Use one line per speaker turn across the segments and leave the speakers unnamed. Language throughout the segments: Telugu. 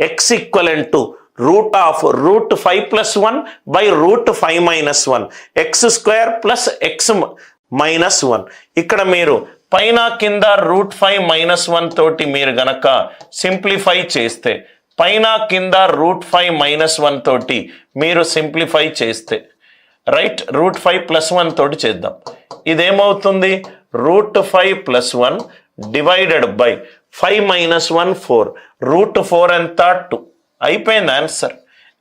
x equivalent to root of root 5 plus 1 by root 5 minus 1 X square plus X minus 1. ఇక్కడ మీరు పైన కింద రూట్ 5 మైనస్ 1 తోటి మీరు గనక సింప్లిఫై చేస్తే, పైన కింద రూట్ 5 మైనస్ 1 తోటి మీరు సింప్లిఫై చేస్తే, రైట్, రూట్ 5 ప్లస్ 1 తోటి చేద్దాం. ఇదేమవుతుంది? Root 5 plus 1 divided by 5 minus 1 4, root 4 ఎంత 2. అయిపోయింది ఆన్సర్.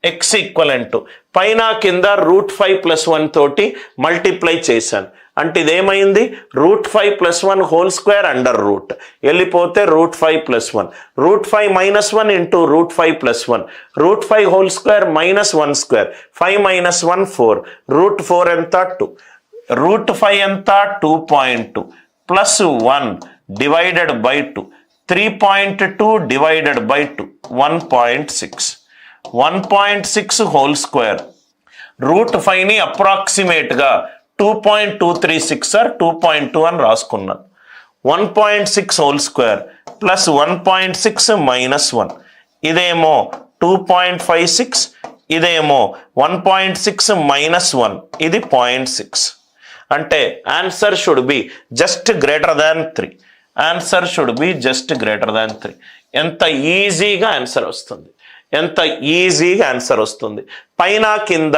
ఎక్స్ ఈక్వలెంట్ పైన కింద రూట్ 5 ప్లస్ 1 తోటి మల్టిప్లై చేశాను అంటే ఇదేమైంది? Root 5 plus 1 whole square under root వెళ్ళిపోతే root 5 plus 1, root 5 minus 1 into root 5 plus 1, root 5 whole square minus 1 square, 5 minus 1 4, root 4 ఎంత 2, రూట్ 5 ఎంత 2.2 plus 1 divided by 2, 3.2 divided by 2 1.6, 1.6 whole square. Root 5ని అప్రాక్సిమేట్గా 2.236 సార్ 2.2 అని రాసుకున్నాను. 1.6 హోల్ స్క్వేర్ ప్లస్ 1.6 మైనస్ 1, ఇదేమో 2.56, ఇదేమో 1.6 మైనస్ 1, ఇది 0.6. అంటే answer should be just greater than 3. Answer should be just greater than 3. ఎంత ఈజీగా ఆన్సర్ వస్తుంది, ఎంత ఈజీగా ఆన్సర్ వస్తుంది. పైన కింద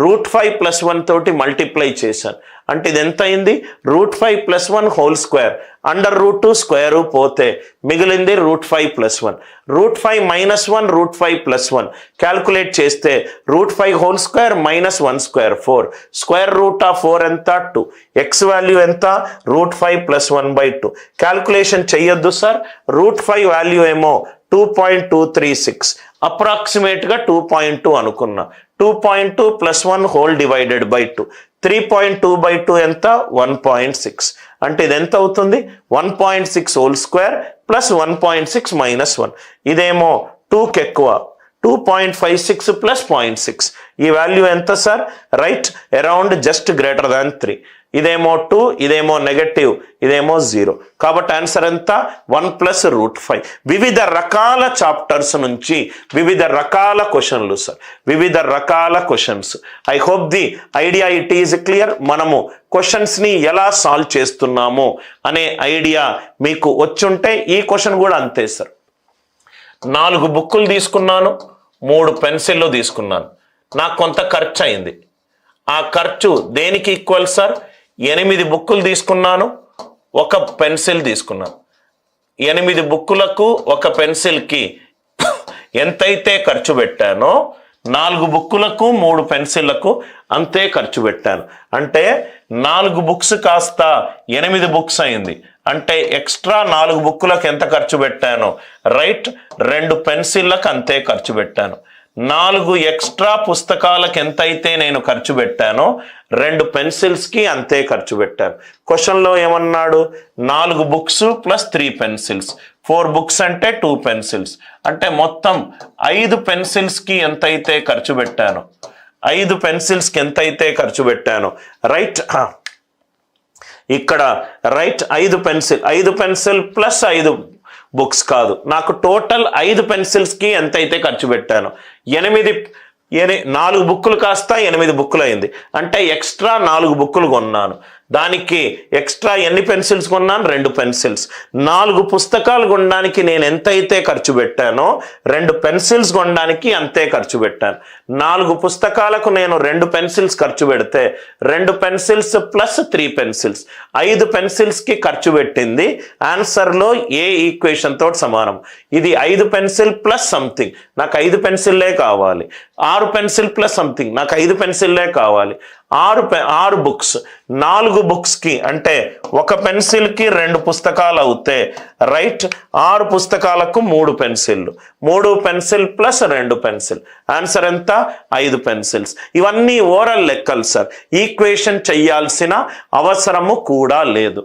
రూట్ 5 ప్లస్ 1 తోటి మల్టిప్లై చేశాను అంటే ఇది ఎంత అయింది? Root 5 plus 1 whole square under root 2 square పోతే మిగిలింది root 5 plus 1, root 5 minus 1 root 5 plus 1 calculate చేస్తే root 5 whole square minus 1 square 4, square root of 4 ఎంత 2, ఎక్స్ వాల్యూ ఎంత? Root 5 plus 1 by 2. క్యాల్కులేషన్ చెయ్యొద్దు సార్, రూట్ 5 వాల్యూ ఏమో 2.236, అప్రాక్సిమేట్గా 2.2 అనుకున్నా. 2.2 plus 1 whole divided by 2, 3.2 by 2 ఎంత? 1.6. అంటే ఇది ఎంత అవుతుంది? 1.6 హోల్ స్క్వేర్ ప్లస్ 1.6 మైనస్ 1, ఇదేమో 2కి ఎక్కువ 2.56 ప్లస్ 0.6, ఈ వాల్యూ ఎంత sir? Right, around just greater than 3. ఇదేమో 2, ఇదేమో నెగటివ్, ఇదేమో 0. కాబట్టి ఆన్సర్ ఎంత? 1 ప్లస్ రూట్ 5. వివిధ రకాల చాప్టర్స్ నుంచి వివిధ రకాల క్వశ్చన్లు సార్, వివిధ రకాల questions. I hope the idea it is clear. మనము క్వశ్చన్స్ని ఎలా సాల్వ్ చేస్తున్నాము అనే ఐడియా మీకు వచ్చుంటే ఈ క్వశ్చన్ కూడా అంతే సార్. 4 బుక్కులు తీసుకున్నాను, 3 పెన్సిళ్ళు తీసుకున్నాను, నాకు కొంత ఖర్చు అయింది. ఆ ఖర్చు దేనికి ఈక్వల్ సార్? 8 బుక్కులు తీసుకున్నాను, 1 పెన్సిల్ తీసుకున్నాను. 8 బుక్కులకు 1 పెన్సిల్కి ఎంతైతే ఖర్చు పెట్టానో 4 బుక్కులకు 3 పెన్సిళ్లకు అంతే ఖర్చు పెట్టాను. అంటే 4 బుక్స్ కాస్త 8 బుక్స్ అయింది. అంటే ఎక్స్ట్రా 4 బుక్కులకు ఎంత ఖర్చు పెట్టాను? రైట్, 2 పెన్సిళ్ళకు అంతే ఖర్చు పెట్టాను. 4 ఎక్స్ట్రా పుస్తకాలకు ఎంతైతే నేను ఖర్చు పెట్టానో 2 పెన్సిల్స్కి అంతే ఖర్చు పెట్టాను. క్వశ్చన్లో ఏమన్నాడు? 4 బుక్స్ ప్లస్ 3 పెన్సిల్స్, 4 బుక్స్ అంటే 2 పెన్సిల్స్, అంటే మొత్తం 5 పెన్సిల్స్కి ఎంతైతే ఖర్చు పెట్టానో, 5 పెన్సిల్స్కి ఎంతైతే ఖర్చు పెట్టానో, రైట్, ఇక్కడ రైట్ 5 పెన్సిల్ ప్లస్ 5 బుక్స్ కాదు, నాకు టోటల్ 5 పెన్సిల్స్కి ఎంతైతే ఖర్చు పెట్టాను 4 బుక్కులు కాస్త 8 బుక్కులు అయింది. అంటే ఎక్స్ట్రా 4 బుక్కులు కొన్నాను. దానికి ఎక్స్ట్రా ఎన్ని పెన్సిల్స్ కొన్నాను? 2 పెన్సిల్స్. 4 పుస్తకాలు కొనడానికి నేను ఎంతైతే ఖర్చు పెట్టానో 2 పెన్సిల్స్ కొనడానికి అంతే ఖర్చు పెట్టాను. 4 పుస్తకాలకు నేను 2 పెన్సిల్స్ ఖర్చు పెడితే 2 పెన్సిల్స్ ప్లస్ 3 పెన్సిల్స్, 5 పెన్సిల్స్కి ఖర్చు పెట్టింది ఆన్సర్లో ఏ ఈక్వేషన్ తోటి సమానం. ఇది 5 పెన్సిల్ ప్లస్ సంథింగ్, నాకు 5 పెన్సిల్లే కావాలి. 6 పెన్సిల్ ప్లస్ సంథింగ్, నాకు 5 పెన్సిల్లే కావాలి. 6 బుక్స్, 4 బుక్స్కి అంటే 1 పెన్సిల్కి 2 పుస్తకాలు అవుతే రైట్, 6 పుస్తకాలకు 3 పెన్సిళ్ళు, 3 పెన్సిల్ ప్లస్ 2 పెన్సిల్, ఆన్సర్ ఎంత? 5 పెన్సిల్స్. ఇవన్నీ ఓరల్ లెక్కలు సార్, ఈక్వేషన్ చెయ్యాల్సిన అవసరము కూడా లేదు.